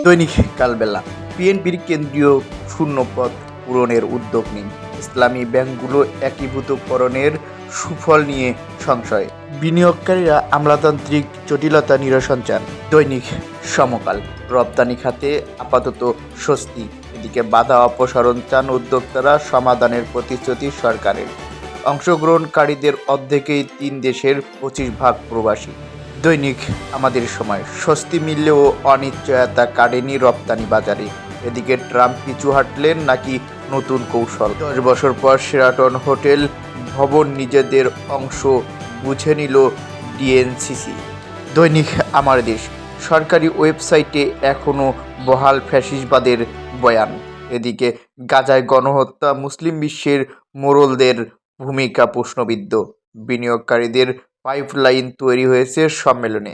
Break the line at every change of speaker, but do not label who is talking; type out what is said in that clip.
দৈনিক কালবেলা। বিএনপির কেন্দ্রীয় শূন্যপদ পূরণের উদ্যোগ নিন। ইসলামী ব্যাংকগুলো একীভূতকরণের সুফল নিয়ে সংশয়। বিনিয়োগকারীরা আমলাতান্ত্রিক জটিলতা নিরসন চান। দৈনিক সমকাল। রপ্তানি খাতে আপাতত স্বস্তি। এদিকে বাধা অপসারণ চান উদ্যোক্তারা, সমাধানের প্রতিশ্রুতি সরকারের। অংশগ্রহণকারীদের অর্ধেকেই 3 দেশের 25% প্রবাসী। দৈনিক আমাদের সময়। স্বস্তি মিললেও অনিশ্চয়তা কাটেনি রপ্তানি বাজারে। এদিকে ট্রাম্প পিছু হাঁটলেন নাকি নতুন কৌশল? 10 বছর পর শেরাটন হোটেল ভবন নিজেদের অংশ বুঝে নিল ডিএনসিসি। দৈনিক আমার দেশ। সরকারি ওয়েবসাইটে এখনও বহাল ফ্যাসিসবাদের বয়ান। এদিকে গাজায় গণহত্যা, মুসলিম বিশ্বের মোড়লদের ভূমিকা প্রশ্নবিদ্ধ। বিনিয়োগকারীদের পাইপলাইন তৈরি হয়েছে সম্মেলনে।